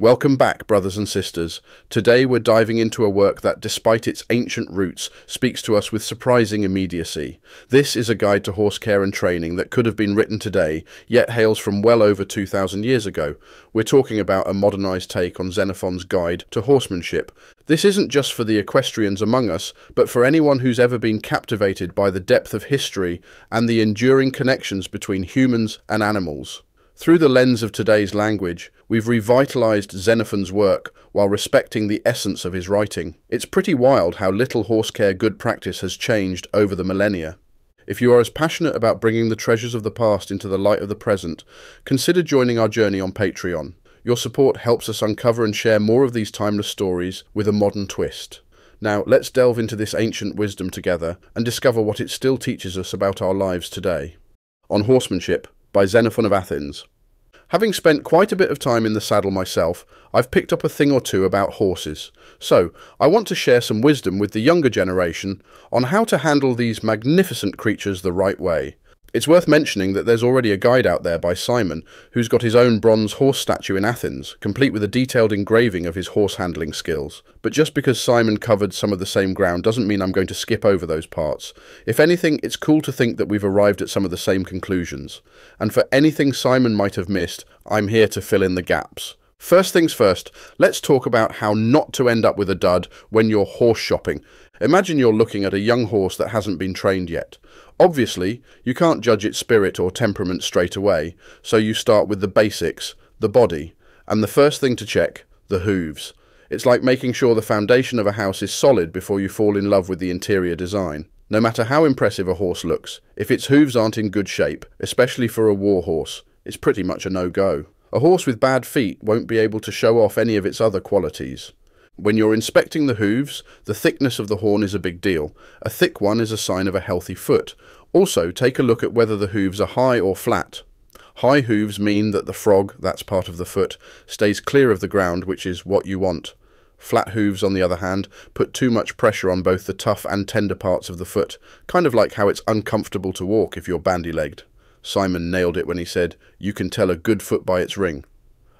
Welcome back, brothers and sisters. Today we're diving into a work that, despite its ancient roots, speaks to us with surprising immediacy. This is a guide to horse care and training that could have been written today, yet hails from well over 2,000 years ago. We're talking about a modernized take on Xenophon's guide to horsemanship. This isn't just for the equestrians among us, but for anyone who's ever been captivated by the depth of history and the enduring connections between humans and animals. Through the lens of today's language, we've revitalized Xenophon's work while respecting the essence of his writing. It's pretty wild how little horse care good practice has changed over the millennia. If you are as passionate about bringing the treasures of the past into the light of the present, consider joining our journey on Patreon. Your support helps us uncover and share more of these timeless stories with a modern twist. Now, let's delve into this ancient wisdom together and discover what it still teaches us about our lives today. On Horsemanship, by Xenophon of Athens. Having spent quite a bit of time in the saddle myself, I've picked up a thing or two about horses. So, I want to share some wisdom with the younger generation on how to handle these magnificent creatures the right way. It's worth mentioning that there's already a guide out there by Simon, who's got his own bronze horse statue in Athens, complete with a detailed engraving of his horse handling skills. But just because Simon covered some of the same ground doesn't mean I'm going to skip over those parts. If anything, it's cool to think that we've arrived at some of the same conclusions. And for anything Simon might have missed, I'm here to fill in the gaps. First things first, let's talk about how not to end up with a dud when you're horse shopping. Imagine you're looking at a young horse that hasn't been trained yet. Obviously, you can't judge its spirit or temperament straight away, so you start with the basics, the body, and the first thing to check, the hooves. It's like making sure the foundation of a house is solid before you fall in love with the interior design. No matter how impressive a horse looks, if its hooves aren't in good shape, especially for a war horse, it's pretty much a no-go. A horse with bad feet won't be able to show off any of its other qualities. When you're inspecting the hooves, the thickness of the horn is a big deal. A thick one is a sign of a healthy foot. Also, take a look at whether the hooves are high or flat. High hooves mean that the frog, that's part of the foot, stays clear of the ground, which is what you want. Flat hooves, on the other hand, put too much pressure on both the tough and tender parts of the foot, kind of like how it's uncomfortable to walk if you're bandy-legged. Simon nailed it when he said, "You can tell a good foot by its ring."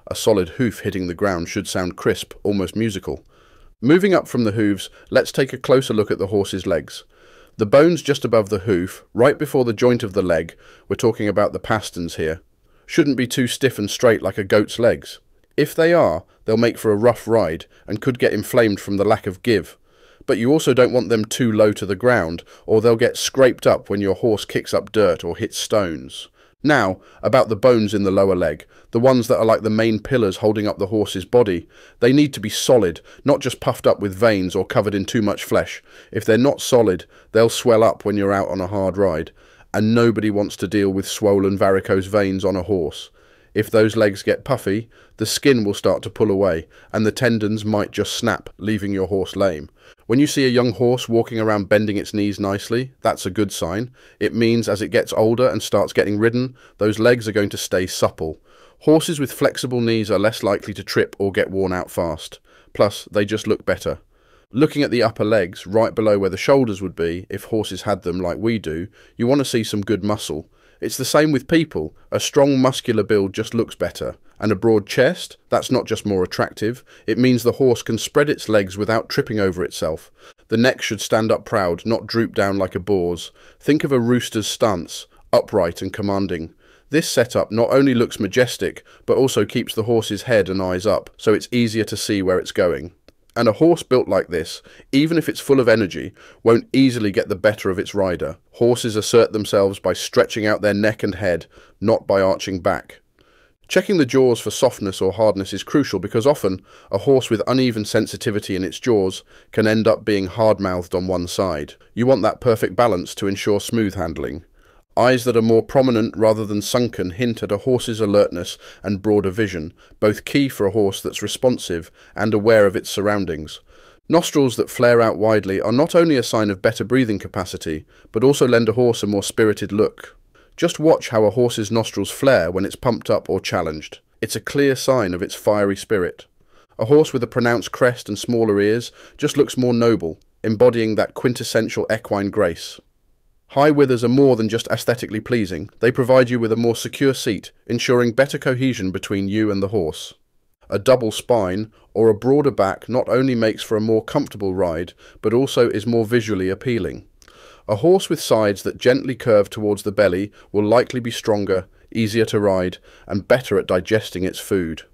A solid hoof hitting the ground should sound crisp, almost musical. Moving up from the hooves, let's take a closer look at the horse's legs. The bones just above the hoof, right before the joint of the leg, we're talking about the pasterns here, shouldn't be too stiff and straight like a goat's legs. If they are, they'll make for a rough ride and could get inflamed from the lack of give. But you also don't want them too low to the ground, or they'll get scraped up when your horse kicks up dirt or hits stones. Now, about the bones in the lower leg, the ones that are like the main pillars holding up the horse's body. They need to be solid, not just puffed up with veins or covered in too much flesh. If they're not solid, they'll swell up when you're out on a hard ride, and nobody wants to deal with swollen varicose veins on a horse. If those legs get puffy, the skin will start to pull away, and the tendons might just snap, leaving your horse lame. When you see a young horse walking around bending its knees nicely, that's a good sign. It means as it gets older and starts getting ridden, those legs are going to stay supple. Horses with flexible knees are less likely to trip or get worn out fast. Plus, they just look better. Looking at the upper legs, right below where the shoulders would be, if horses had them like we do, you want to see some good muscle. It's the same with people. A strong muscular build just looks better. And a broad chest, that's not just more attractive, it means the horse can spread its legs without tripping over itself. The neck should stand up proud, not droop down like a boar's. Think of a rooster's stance, upright and commanding. This setup not only looks majestic, but also keeps the horse's head and eyes up, so it's easier to see where it's going. And a horse built like this, even if it's full of energy, won't easily get the better of its rider. Horses assert themselves by stretching out their neck and head, not by arching back. Checking the jaws for softness or hardness is crucial because often a horse with uneven sensitivity in its jaws can end up being hard-mouthed on one side. You want that perfect balance to ensure smooth handling. Eyes that are more prominent rather than sunken hint at a horse's alertness and broader vision, both key for a horse that's responsive and aware of its surroundings. Nostrils that flare out widely are not only a sign of better breathing capacity, but also lend a horse a more spirited look. Just watch how a horse's nostrils flare when it's pumped up or challenged. It's a clear sign of its fiery spirit. A horse with a pronounced crest and smaller ears just looks more noble, embodying that quintessential equine grace. High withers are more than just aesthetically pleasing. They provide you with a more secure seat, ensuring better cohesion between you and the horse. A double spine or a broader back not only makes for a more comfortable ride, but also is more visually appealing. A horse with sides that gently curve towards the belly will likely be stronger, easier to ride, and better at digesting its food.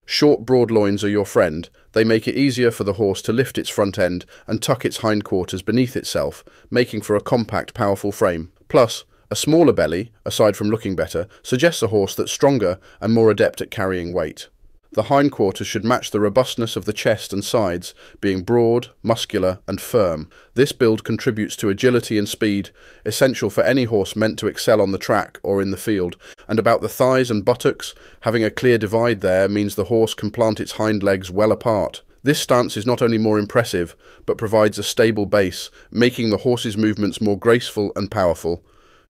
Short, broad loins are your friend. They make it easier for the horse to lift its front end and tuck its hindquarters beneath itself, making for a compact, powerful frame. Plus, a smaller belly, aside from looking better, suggests a horse that's stronger and more adept at carrying weight. The hindquarters should match the robustness of the chest and sides, being broad, muscular, and firm. This build contributes to agility and speed, essential for any horse meant to excel on the track or in the field. And about the thighs and buttocks, having a clear divide there means the horse can plant its hind legs well apart. This stance is not only more impressive, but provides a stable base, making the horse's movements more graceful and powerful.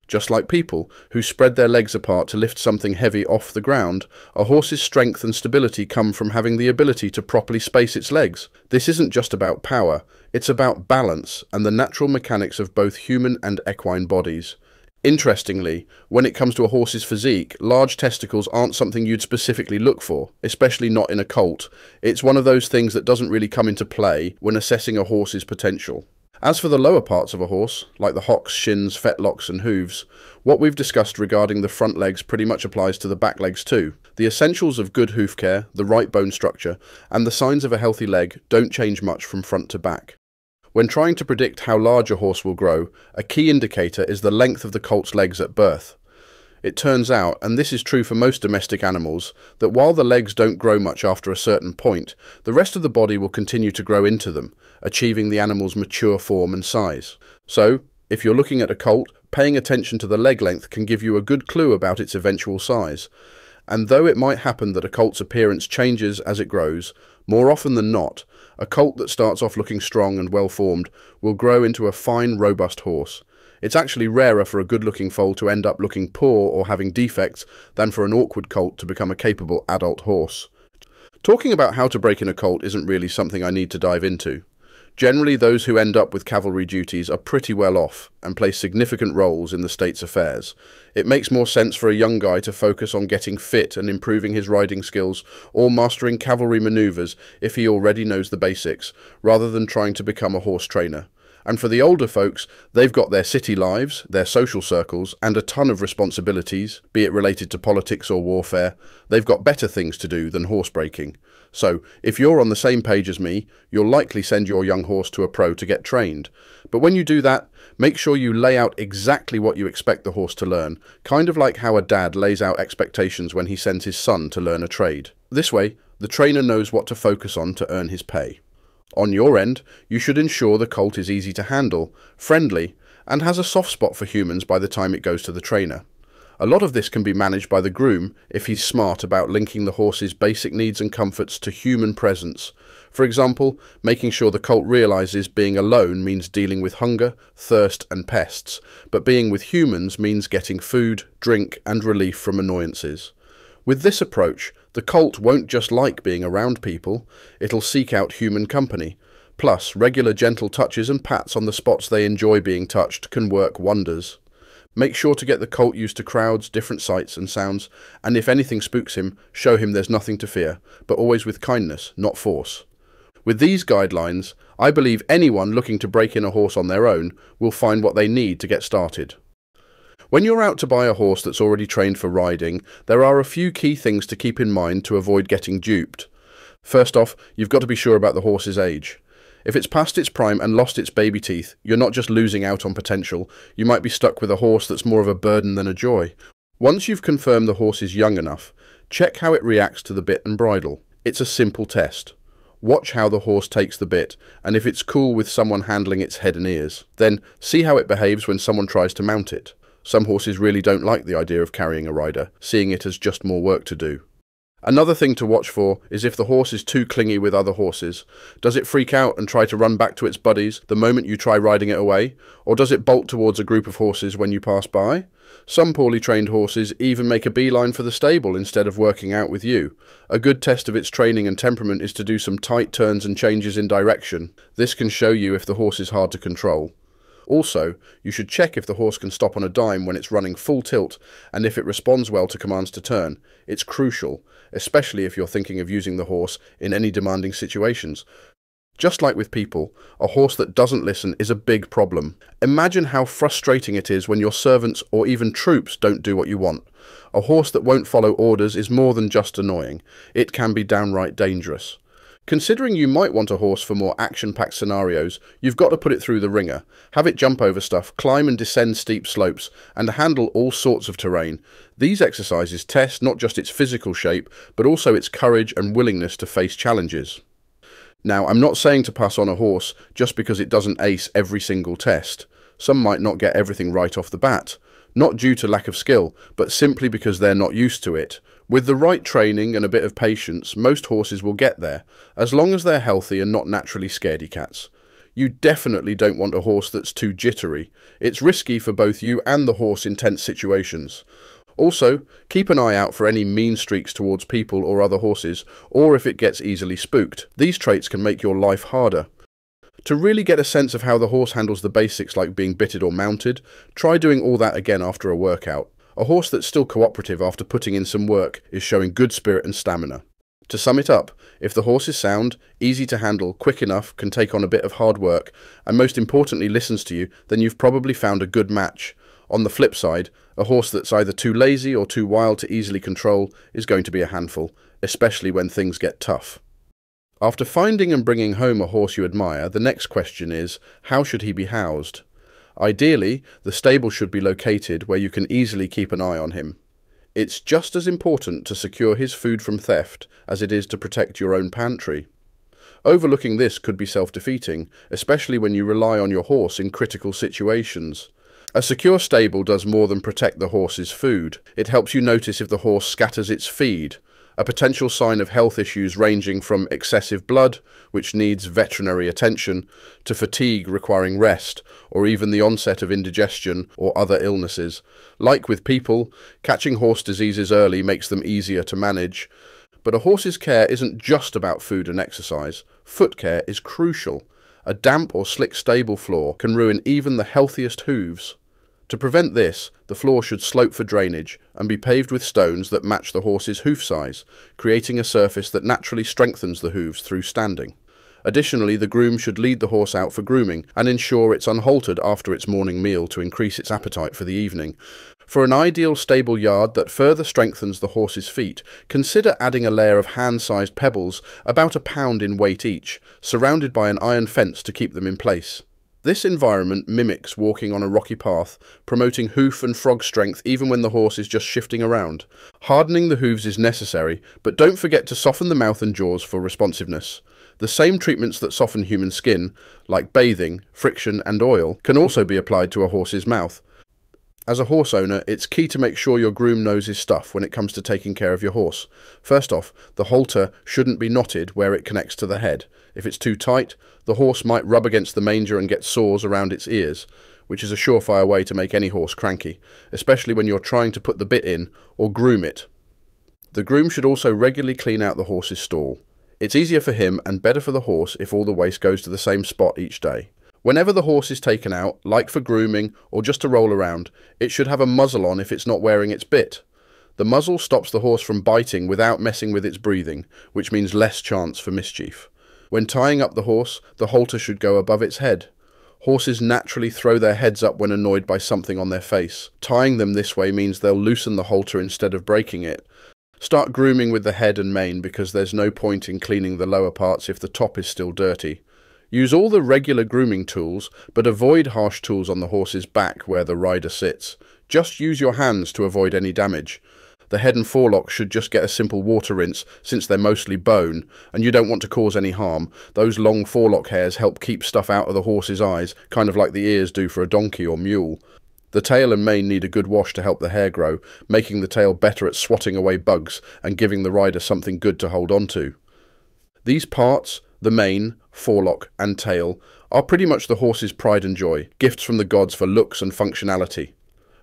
Just like people, who spread their legs apart to lift something heavy off the ground, a horse's strength and stability come from having the ability to properly space its legs. This isn't just about power, it's about balance and the natural mechanics of both human and equine bodies. Interestingly, when it comes to a horse's physique, large testicles aren't something you'd specifically look for, especially not in a colt. It's one of those things that doesn't really come into play when assessing a horse's potential. As for the lower parts of a horse, like the hocks, shins, fetlocks and hooves, what we've discussed regarding the front legs pretty much applies to the back legs too. The essentials of good hoof care, the right bone structure, and the signs of a healthy leg don't change much from front to back. When trying to predict how large a horse will grow, a key indicator is the length of the colt's legs at birth. It turns out, and this is true for most domestic animals, that while the legs don't grow much after a certain point, the rest of the body will continue to grow into them, achieving the animal's mature form and size. So, if you're looking at a colt, paying attention to the leg length can give you a good clue about its eventual size. And though it might happen that a colt's appearance changes as it grows, more often than not, a colt that starts off looking strong and well-formed will grow into a fine, robust horse. It's actually rarer for a good-looking foal to end up looking poor or having defects than for an awkward colt to become a capable adult horse. Talking about how to break in a colt isn't really something I need to dive into. Generally, those who end up with cavalry duties are pretty well off and play significant roles in the state's affairs. It makes more sense for a young guy to focus on getting fit and improving his riding skills or mastering cavalry maneuvers if he already knows the basics, rather than trying to become a horse trainer. And for the older folks, they've got their city lives, their social circles, and a ton of responsibilities, be it related to politics or warfare. They've got better things to do than horse breaking. So, if you're on the same page as me, you'll likely send your young horse to a pro to get trained. But when you do that, make sure you lay out exactly what you expect the horse to learn, kind of like how a dad lays out expectations when he sends his son to learn a trade. This way, the trainer knows what to focus on to earn his pay. On your end, you should ensure the colt is easy to handle, friendly, and has a soft spot for humans by the time it goes to the trainer. A lot of this can be managed by the groom if he's smart about linking the horse's basic needs and comforts to human presence. For example, making sure the colt realizes being alone means dealing with hunger, thirst, and pests, but being with humans means getting food, drink, and relief from annoyances. With this approach, the colt won't just like being around people, it'll seek out human company. Plus, regular gentle touches and pats on the spots they enjoy being touched can work wonders. Make sure to get the colt used to crowds, different sights and sounds, and if anything spooks him, show him there's nothing to fear, but always with kindness, not force. With these guidelines, I believe anyone looking to break in a horse on their own will find what they need to get started. When you're out to buy a horse that's already trained for riding, there are a few key things to keep in mind to avoid getting duped. First off, you've got to be sure about the horse's age. If it's past its prime and lost its baby teeth, you're not just losing out on potential, you might be stuck with a horse that's more of a burden than a joy. Once you've confirmed the horse is young enough, check how it reacts to the bit and bridle. It's a simple test. Watch how the horse takes the bit, and if it's cool with someone handling its head and ears. Then, see how it behaves when someone tries to mount it. Some horses really don't like the idea of carrying a rider, seeing it as just more work to do. Another thing to watch for is if the horse is too clingy with other horses. Does it freak out and try to run back to its buddies the moment you try riding it away? Or does it bolt towards a group of horses when you pass by? Some poorly trained horses even make a beeline for the stable instead of working out with you. A good test of its training and temperament is to do some tight turns and changes in direction. This can show you if the horse is hard to control. Also, you should check if the horse can stop on a dime when it's running full tilt and if it responds well to commands to turn. It's crucial, especially if you're thinking of using the horse in any demanding situations. Just like with people, a horse that doesn't listen is a big problem. Imagine how frustrating it is when your servants or even troops don't do what you want. A horse that won't follow orders is more than just annoying. It can be downright dangerous. Considering you might want a horse for more action-packed scenarios, you've got to put it through the ringer. Have it jump over stuff, climb and descend steep slopes, and handle all sorts of terrain. These exercises test not just its physical shape, but also its courage and willingness to face challenges. Now, I'm not saying to pass on a horse just because it doesn't ace every single test. Some might not get everything right off the bat, not due to lack of skill, but simply because they're not used to it. With the right training and a bit of patience, most horses will get there, as long as they're healthy and not naturally scaredy cats. You definitely don't want a horse that's too jittery. It's risky for both you and the horse in tense situations. Also, keep an eye out for any mean streaks towards people or other horses, or if it gets easily spooked. These traits can make your life harder. To really get a sense of how the horse handles the basics like being bitted or mounted, try doing all that again after a workout. A horse that's still cooperative after putting in some work is showing good spirit and stamina. To sum it up, if the horse is sound, easy to handle, quick enough, can take on a bit of hard work, and most importantly listens to you, then you've probably found a good match. On the flip side, a horse that's either too lazy or too wild to easily control is going to be a handful, especially when things get tough. After finding and bringing home a horse you admire, the next question is, how should he be housed? Ideally, the stable should be located where you can easily keep an eye on him. It's just as important to secure his food from theft as it is to protect your own pantry. Overlooking this could be self-defeating, especially when you rely on your horse in critical situations. A secure stable does more than protect the horse's food. It helps you notice if the horse scatters its feed, a potential sign of health issues ranging from excessive blood, which needs veterinary attention, to fatigue requiring rest, or even the onset of indigestion or other illnesses. Like with people, catching horse diseases early makes them easier to manage. But a horse's care isn't just about food and exercise. Foot care is crucial. A damp or slick stable floor can ruin even the healthiest hooves. To prevent this, the floor should slope for drainage and be paved with stones that match the horse's hoof size, creating a surface that naturally strengthens the hooves through standing. Additionally, the groom should lead the horse out for grooming and ensure it's unhaltered after its morning meal to increase its appetite for the evening. For an ideal stable yard that further strengthens the horse's feet, consider adding a layer of hand-sized pebbles, about a pound in weight each, surrounded by an iron fence to keep them in place. This environment mimics walking on a rocky path, promoting hoof and frog strength even when the horse is just shifting around. Hardening the hooves is necessary, but don't forget to soften the mouth and jaws for responsiveness. The same treatments that soften human skin, like bathing, friction and oil, can also be applied to a horse's mouth. As a horse owner, it's key to make sure your groom knows his stuff when it comes to taking care of your horse. First off, the halter shouldn't be knotted where it connects to the head. If it's too tight, the horse might rub against the manger and get sores around its ears, which is a surefire way to make any horse cranky, especially when you're trying to put the bit in or groom it. The groom should also regularly clean out the horse's stall. It's easier for him and better for the horse if all the waste goes to the same spot each day. Whenever the horse is taken out, like for grooming or just to roll around, it should have a muzzle on if it's not wearing its bit. The muzzle stops the horse from biting without messing with its breathing, which means less chance for mischief. When tying up the horse, the halter should go above its head. Horses naturally throw their heads up when annoyed by something on their face. Tying them this way means they'll loosen the halter instead of breaking it. Start grooming with the head and mane because there's no point in cleaning the lower parts if the top is still dirty. Use all the regular grooming tools, but avoid harsh tools on the horse's back where the rider sits. Just use your hands to avoid any damage. The head and forelock should just get a simple water rinse since they're mostly bone, and you don't want to cause any harm. Those long forelock hairs help keep stuff out of the horse's eyes, kind of like the ears do for a donkey or mule. The tail and mane need a good wash to help the hair grow, making the tail better at swatting away bugs and giving the rider something good to hold on to. These parts, the mane, forelock and tail, are pretty much the horse's pride and joy, gifts from the gods for looks and functionality.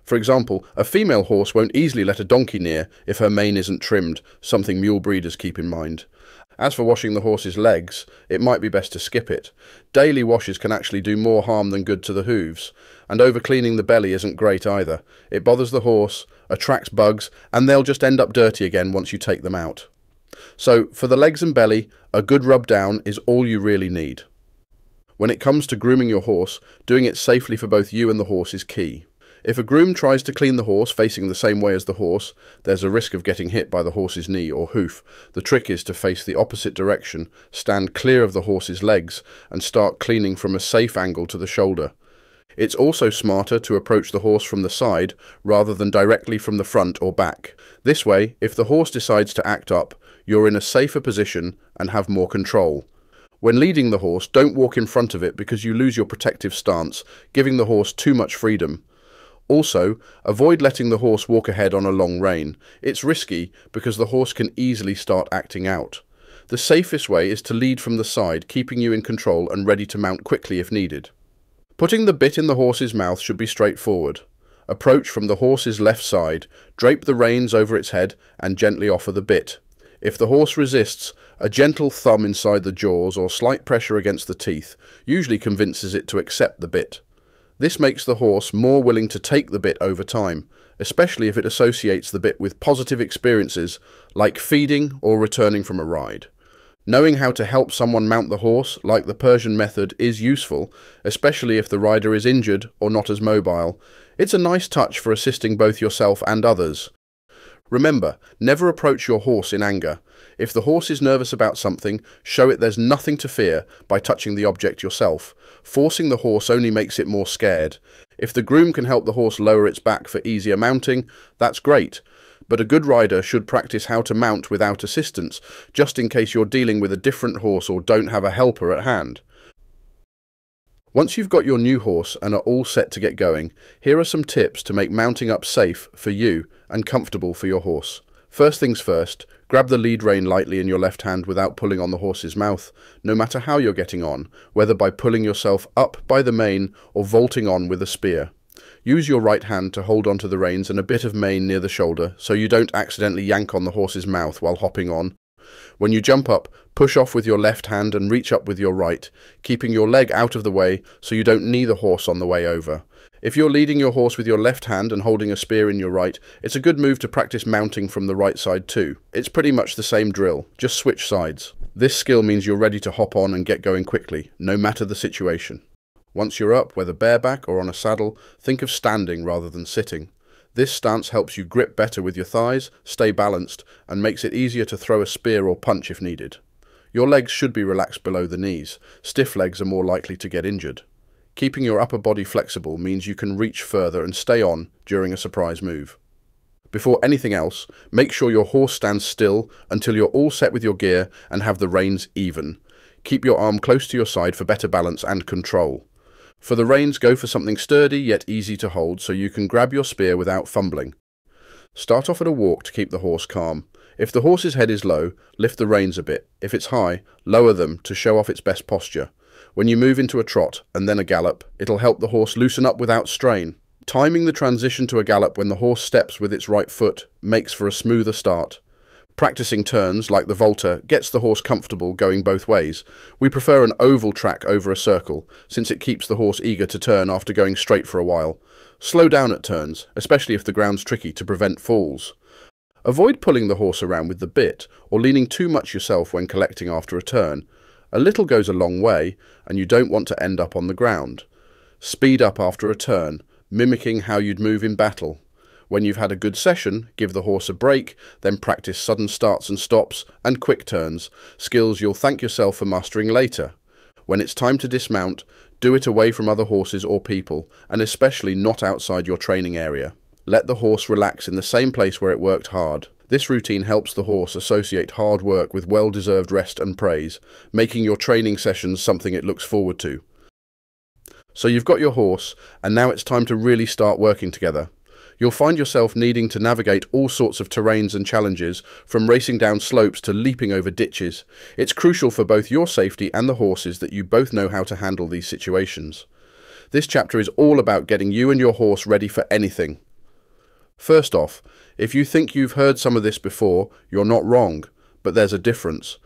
For example, a female horse won't easily let a donkey near if her mane isn't trimmed, something mule breeders keep in mind. As for washing the horse's legs, it might be best to skip it. Daily washes can actually do more harm than good to the hooves, and over-cleaning the belly isn't great either. It bothers the horse, attracts bugs, and they'll just end up dirty again once you take them out. So, for the legs and belly, a good rub down is all you really need. When it comes to grooming your horse, doing it safely for both you and the horse is key. If a groom tries to clean the horse facing the same way as the horse, there's a risk of getting hit by the horse's knee or hoof. The trick is to face the opposite direction, stand clear of the horse's legs, and start cleaning from a safe angle to the shoulder. It's also smarter to approach the horse from the side rather than directly from the front or back. This way, if the horse decides to act up, you're in a safer position and have more control. When leading the horse, don't walk in front of it because you lose your protective stance, giving the horse too much freedom. Also, avoid letting the horse walk ahead on a long rein. It's risky because the horse can easily start acting out. The safest way is to lead from the side, keeping you in control and ready to mount quickly if needed. Putting the bit in the horse's mouth should be straightforward. Approach from the horse's left side, drape the reins over its head and gently offer the bit. If the horse resists, a gentle thumb inside the jaws or slight pressure against the teeth usually convinces it to accept the bit. This makes the horse more willing to take the bit over time, especially if it associates the bit with positive experiences like feeding or returning from a ride. Knowing how to help someone mount the horse, like the Persian method, is useful, especially if the rider is injured or not as mobile. It's a nice touch for assisting both yourself and others. Remember, never approach your horse in anger. If the horse is nervous about something, show it there's nothing to fear by touching the object yourself. Forcing the horse only makes it more scared. If the groom can help the horse lower its back for easier mounting, that's great. But a good rider should practice how to mount without assistance, just in case you're dealing with a different horse or don't have a helper at hand. Once you've got your new horse and are all set to get going, here are some tips to make mounting up safe for you and comfortable for your horse. First things first, grab the lead rein lightly in your left hand without pulling on the horse's mouth, no matter how you're getting on, whether by pulling yourself up by the mane or vaulting on with a spear. Use your right hand to hold onto the reins and a bit of mane near the shoulder so you don't accidentally yank on the horse's mouth while hopping on. When you jump up, push off with your left hand and reach up with your right, keeping your leg out of the way so you don't knee the horse on the way over. If you're leading your horse with your left hand and holding a spear in your right, it's a good move to practice mounting from the right side too. It's pretty much the same drill, just switch sides. This skill means you're ready to hop on and get going quickly, no matter the situation. Once you're up, whether bareback or on a saddle, think of standing rather than sitting. This stance helps you grip better with your thighs, stay balanced, and makes it easier to throw a spear or punch if needed. Your legs should be relaxed below the knees. Stiff legs are more likely to get injured. Keeping your upper body flexible means you can reach further and stay on during a surprise move. Before anything else, make sure your horse stands still until you're all set with your gear and have the reins even. Keep your arm close to your side for better balance and control. For the reins, go for something sturdy yet easy to hold so you can grab your spear without fumbling. Start off at a walk to keep the horse calm. If the horse's head is low, lift the reins a bit. If it's high, lower them to show off its best posture. When you move into a trot and then a gallop, it'll help the horse loosen up without strain. Timing the transition to a gallop when the horse steps with its right foot makes for a smoother start. Practicing turns, like the vaulter, gets the horse comfortable going both ways. We prefer an oval track over a circle, since it keeps the horse eager to turn after going straight for a while. Slow down at turns, especially if the ground's tricky, to prevent falls. Avoid pulling the horse around with the bit, or leaning too much yourself when collecting after a turn. A little goes a long way, and you don't want to end up on the ground. Speed up after a turn, mimicking how you'd move in battle. When you've had a good session, give the horse a break, then practice sudden starts and stops and quick turns, skills you'll thank yourself for mastering later. When it's time to dismount, do it away from other horses or people, and especially not outside your training area. Let the horse relax in the same place where it worked hard. This routine helps the horse associate hard work with well-deserved rest and praise, making your training sessions something it looks forward to. So you've got your horse, and now it's time to really start working together. You'll find yourself needing to navigate all sorts of terrains and challenges, from racing down slopes to leaping over ditches. It's crucial for both your safety and the horse's that you both know how to handle these situations. This chapter is all about getting you and your horse ready for anything. First off, if you think you've heard some of this before, you're not wrong, but there's a difference.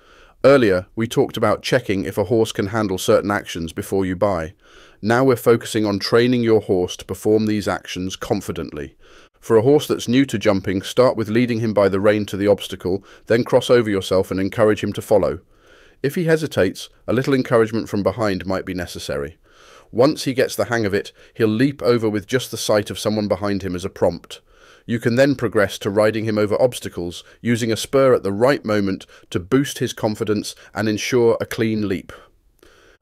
Earlier, we talked about checking if a horse can handle certain actions before you buy. Now we're focusing on training your horse to perform these actions confidently. For a horse that's new to jumping, start with leading him by the rein to the obstacle, then cross over yourself and encourage him to follow. If he hesitates, a little encouragement from behind might be necessary. Once he gets the hang of it, he'll leap over with just the sight of someone behind him as a prompt. You can then progress to riding him over obstacles, using a spur at the right moment to boost his confidence and ensure a clean leap.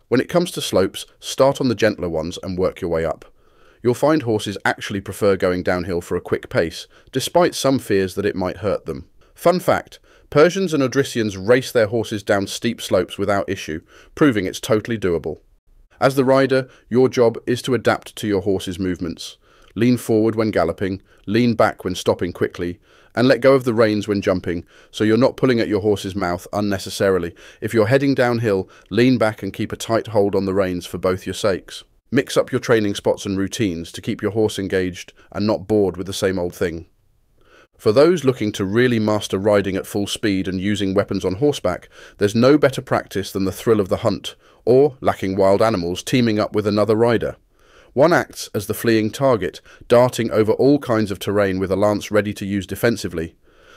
When it comes to slopes, start on the gentler ones and work your way up. You'll find horses actually prefer going downhill for a quick pace, despite some fears that it might hurt them. Fun fact, Persians and Odrysians race their horses down steep slopes without issue, proving it's totally doable. As the rider, your job is to adapt to your horse's movements. Lean forward when galloping, lean back when stopping quickly, and let go of the reins when jumping, so you're not pulling at your horse's mouth unnecessarily. If you're heading downhill, lean back and keep a tight hold on the reins for both your sakes. Mix up your training spots and routines to keep your horse engaged and not bored with the same old thing. For those looking to really master riding at full speed and using weapons on horseback, there's no better practice than the thrill of the hunt, or, lacking wild animals, teaming up with another rider. One acts as the fleeing target, darting over all kinds of terrain with a lance ready to use defensively.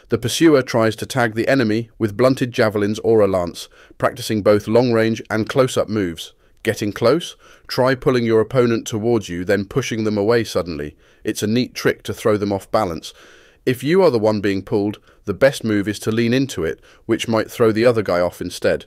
The pursuer tries to tag the enemy with blunted javelins or a lance, practicing both long-range and close-up moves. Getting close? Try pulling your opponent towards you, then pushing them away suddenly. It's a neat trick to throw them off balance. If you are the one being pulled, the best move is to lean into it, which might throw the other guy off instead.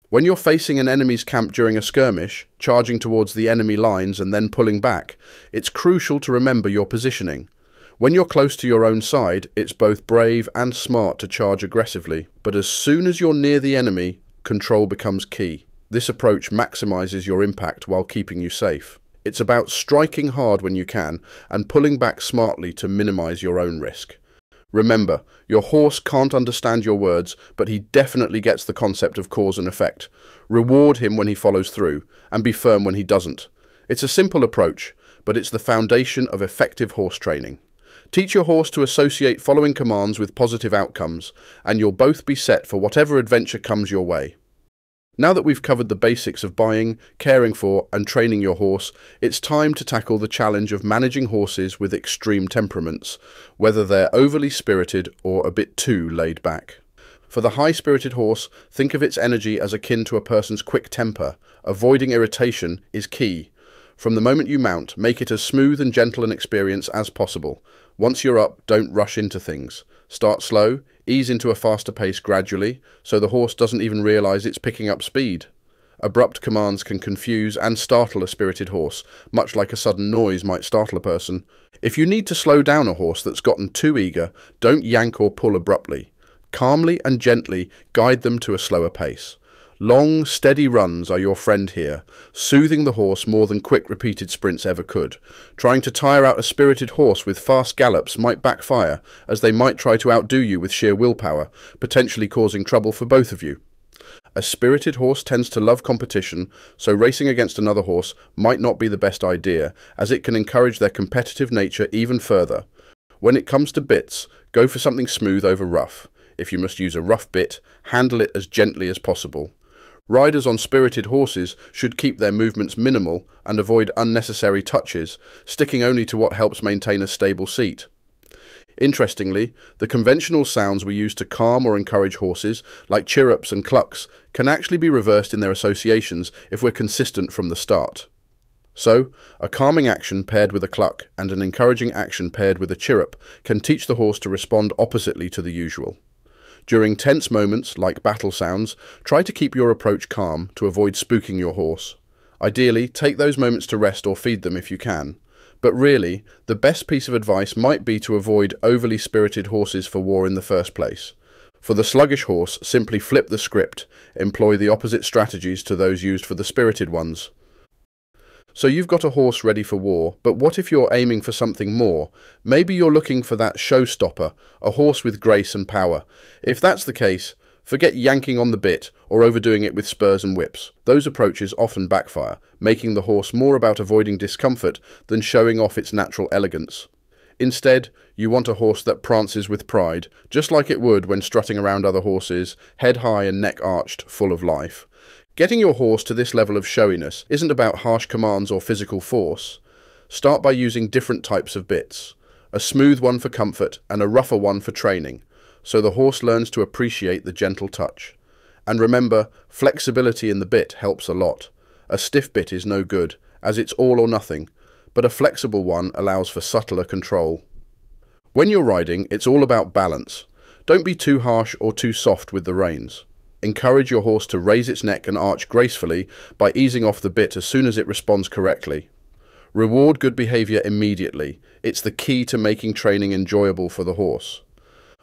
When you're facing an enemy's camp during a skirmish, charging towards the enemy lines and then pulling back, it's crucial to remember your positioning. When you're close to your own side, it's both brave and smart to charge aggressively, but as soon as you're near the enemy, control becomes key. This approach maximizes your impact while keeping you safe. It's about striking hard when you can and pulling back smartly to minimize your own risk. Remember, your horse can't understand your words, but he definitely gets the concept of cause and effect. Reward him when he follows through, and be firm when he doesn't. It's a simple approach, but it's the foundation of effective horse training. Teach your horse to associate following commands with positive outcomes, and you'll both be set for whatever adventure comes your way. Now that we've covered the basics of buying, caring for, and training your horse, it's time to tackle the challenge of managing horses with extreme temperaments, whether they're overly spirited or a bit too laid back. For the high-spirited horse, think of its energy as akin to a person's quick temper. Avoiding irritation is key. From the moment you mount, make it as smooth and gentle an experience as possible. Once you're up, don't rush into things. Start slow, ease into a faster pace gradually, so the horse doesn't even realize it's picking up speed. Abrupt commands can confuse and startle a spirited horse, much like a sudden noise might startle a person. If you need to slow down a horse that's gotten too eager, don't yank or pull abruptly. Calmly and gently guide them to a slower pace. Long, steady runs are your friend here, soothing the horse more than quick, repeated sprints ever could. Trying to tire out a spirited horse with fast gallops might backfire, as they might try to outdo you with sheer willpower, potentially causing trouble for both of you. A spirited horse tends to love competition, so racing against another horse might not be the best idea, as it can encourage their competitive nature even further. When it comes to bits, go for something smooth over rough. If you must use a rough bit, handle it as gently as possible. Riders on spirited horses should keep their movements minimal and avoid unnecessary touches, sticking only to what helps maintain a stable seat. Interestingly, the conventional sounds we use to calm or encourage horses, like chirrups and clucks, can actually be reversed in their associations if we're consistent from the start. So, a calming action paired with a cluck and an encouraging action paired with a chirrup can teach the horse to respond oppositely to the usual. During tense moments, like battle sounds, try to keep your approach calm to avoid spooking your horse. Ideally, take those moments to rest or feed them if you can. But really, the best piece of advice might be to avoid overly spirited horses for war in the first place. For the sluggish horse, simply flip the script, employ the opposite strategies to those used for the spirited ones. So you've got a horse ready for war, but what if you're aiming for something more? Maybe you're looking for that showstopper, a horse with grace and power. If that's the case, forget yanking on the bit or overdoing it with spurs and whips. Those approaches often backfire, making the horse more about avoiding discomfort than showing off its natural elegance. Instead, you want a horse that prances with pride, just like it would when strutting around other horses, head high and neck arched, full of life. Getting your horse to this level of showiness isn't about harsh commands or physical force. Start by using different types of bits. A smooth one for comfort and a rougher one for training, so the horse learns to appreciate the gentle touch. And remember, flexibility in the bit helps a lot. A stiff bit is no good, as it's all or nothing, but a flexible one allows for subtler control. When you're riding, it's all about balance. Don't be too harsh or too soft with the reins. Encourage your horse to raise its neck and arch gracefully by easing off the bit as soon as it responds correctly. Reward good behavior immediately. It's the key to making training enjoyable for the horse.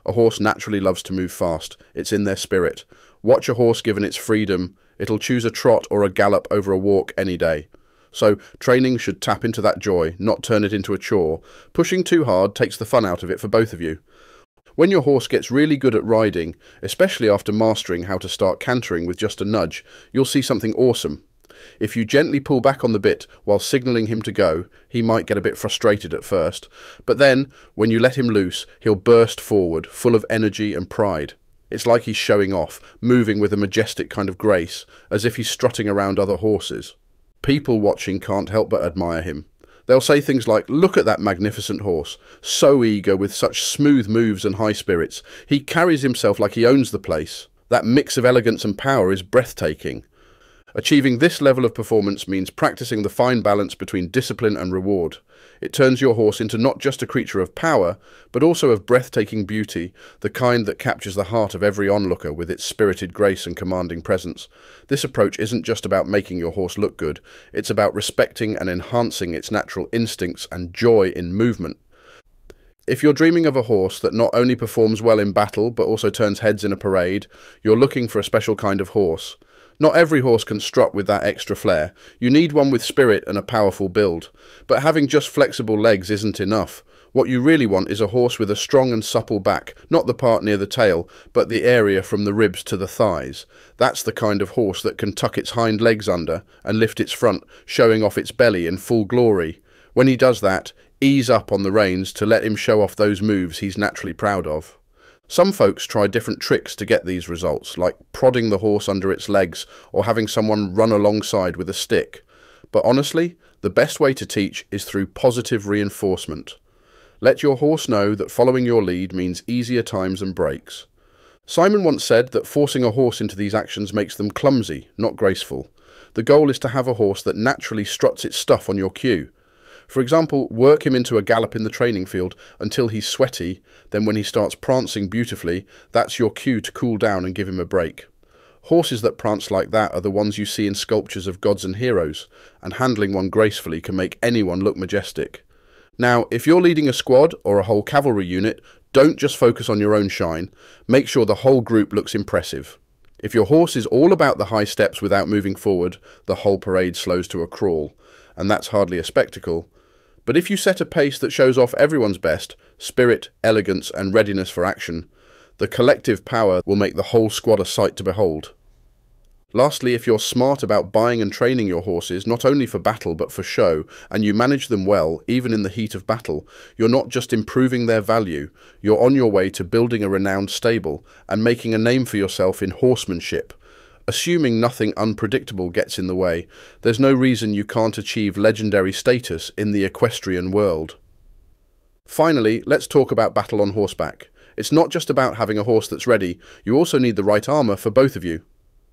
A horse naturally loves to move fast. It's in their spirit. Watch a horse given its freedom. It'll choose a trot or a gallop over a walk any day. So training should tap into that joy, not turn it into a chore. Pushing too hard takes the fun out of it for both of you. When your horse gets really good at riding, especially after mastering how to start cantering with just a nudge, you'll see something awesome. If you gently pull back on the bit while signalling him to go, he might get a bit frustrated at first, but then, when you let him loose, he'll burst forward, full of energy and pride. It's like he's showing off, moving with a majestic kind of grace, as if he's strutting around other horses. People watching can't help but admire him. They'll say things like, "Look at that magnificent horse, so eager with such smooth moves and high spirits. He carries himself like he owns the place. That mix of elegance and power is breathtaking." Achieving this level of performance means practicing the fine balance between discipline and reward. It turns your horse into not just a creature of power, but also of breathtaking beauty, the kind that captures the heart of every onlooker with its spirited grace and commanding presence. This approach isn't just about making your horse look good, it's about respecting and enhancing its natural instincts and joy in movement. If you're dreaming of a horse that not only performs well in battle, but also turns heads in a parade, you're looking for a special kind of horse. Not every horse can strut with that extra flair. You need one with spirit and a powerful build. But having just flexible legs isn't enough. What you really want is a horse with a strong and supple back, not the part near the tail, but the area from the ribs to the thighs. That's the kind of horse that can tuck its hind legs under and lift its front, showing off its belly in full glory. When he does that, ease up on the reins to let him show off those moves he's naturally proud of. Some folks try different tricks to get these results, like prodding the horse under its legs or having someone run alongside with a stick. But honestly, the best way to teach is through positive reinforcement. Let your horse know that following your lead means easier times and breaks. Simon once said that forcing a horse into these actions makes them clumsy, not graceful. The goal is to have a horse that naturally struts its stuff on your cue. For example, work him into a gallop in the training field until he's sweaty, then when he starts prancing beautifully, that's your cue to cool down and give him a break. Horses that prance like that are the ones you see in sculptures of gods and heroes, and handling one gracefully can make anyone look majestic. Now, if you're leading a squad or a whole cavalry unit, don't just focus on your own shine, make sure the whole group looks impressive. If your horse is all about the high steps without moving forward, the whole parade slows to a crawl, and that's hardly a spectacle. But if you set a pace that shows off everyone's best, spirit, elegance and readiness for action, the collective power will make the whole squad a sight to behold. Lastly, if you're smart about buying and training your horses, not only for battle but for show, and you manage them well, even in the heat of battle, you're not just improving their value, you're on your way to building a renowned stable and making a name for yourself in horsemanship. Assuming nothing unpredictable gets in the way, there's no reason you can't achieve legendary status in the equestrian world. Finally, let's talk about battle on horseback. It's not just about having a horse that's ready, you also need the right armour for both of you.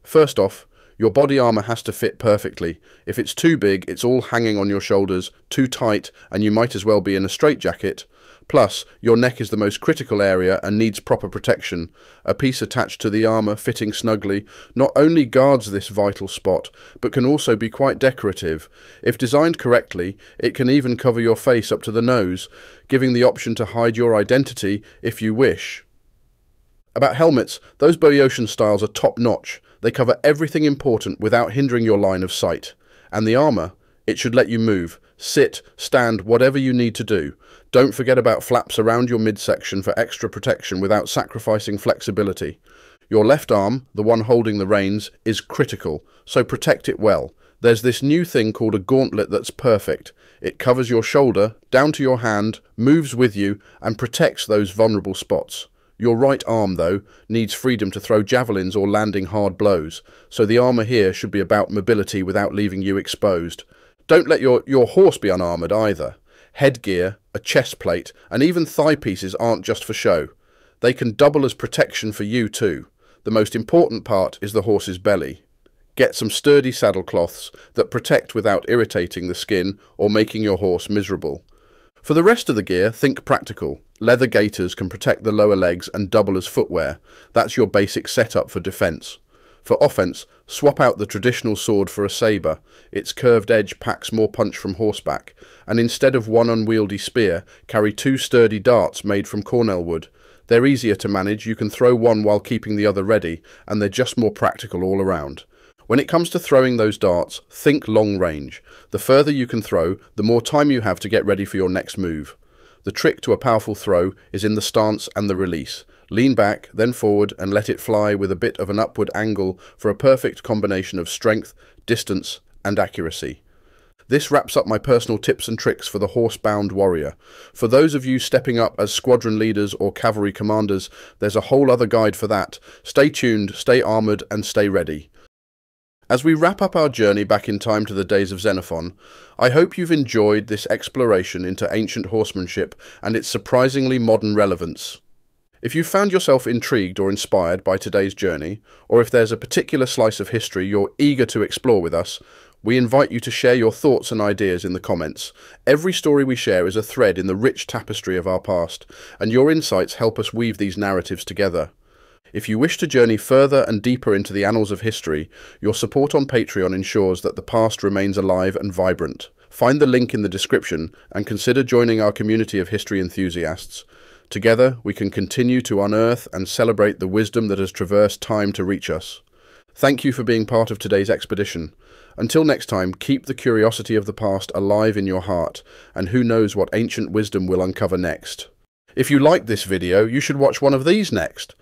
First off, your body armour has to fit perfectly. If it's too big, it's all hanging on your shoulders, too tight, and you might as well be in a straitjacket. Plus, your neck is the most critical area and needs proper protection. A piece attached to the armour fitting snugly not only guards this vital spot, but can also be quite decorative. If designed correctly, it can even cover your face up to the nose, giving the option to hide your identity if you wish. About helmets, those Boeotian styles are top-notch. They cover everything important without hindering your line of sight. And the armour, it should let you move, sit, stand, whatever you need to do. Don't forget about flaps around your midsection for extra protection without sacrificing flexibility. Your left arm, the one holding the reins, is critical, so protect it well. There's this new thing called a gauntlet that's perfect. It covers your shoulder, down to your hand, moves with you, and protects those vulnerable spots. Your right arm, though, needs freedom to throw javelins or landing hard blows, so the armour here should be about mobility without leaving you exposed. Don't let your horse be unarmoured either. Headgear, a chest plate, and even thigh pieces aren't just for show. They can double as protection for you too. The most important part is the horse's belly. Get some sturdy saddle cloths that protect without irritating the skin or making your horse miserable. For the rest of the gear, think practical. Leather gaiters can protect the lower legs and double as footwear. That's your basic setup for defence. For offence, swap out the traditional sword for a sabre. Its curved edge packs more punch from horseback, and instead of one unwieldy spear, carry two sturdy darts made from cornel wood. They're easier to manage, you can throw one while keeping the other ready, and they're just more practical all around. When it comes to throwing those darts, think long range. The further you can throw, the more time you have to get ready for your next move. The trick to a powerful throw is in the stance and the release. Lean back, then forward, and let it fly with a bit of an upward angle for a perfect combination of strength, distance, and accuracy. This wraps up my personal tips and tricks for the horse-bound warrior. For those of you stepping up as squadron leaders or cavalry commanders, there's a whole other guide for that. Stay tuned, stay armoured, and stay ready. As we wrap up our journey back in time to the days of Xenophon, I hope you've enjoyed this exploration into ancient horsemanship and its surprisingly modern relevance. If you found yourself intrigued or inspired by today's journey, or if there's a particular slice of history you're eager to explore with us, we invite you to share your thoughts and ideas in the comments. Every story we share is a thread in the rich tapestry of our past, and your insights help us weave these narratives together. If you wish to journey further and deeper into the annals of history, your support on Patreon ensures that the past remains alive and vibrant. Find the link in the description and consider joining our community of history enthusiasts. Together, we can continue to unearth and celebrate the wisdom that has traversed time to reach us. Thank you for being part of today's expedition. Until next time, keep the curiosity of the past alive in your heart, and who knows what ancient wisdom we'll uncover next. If you liked this video, you should watch one of these next.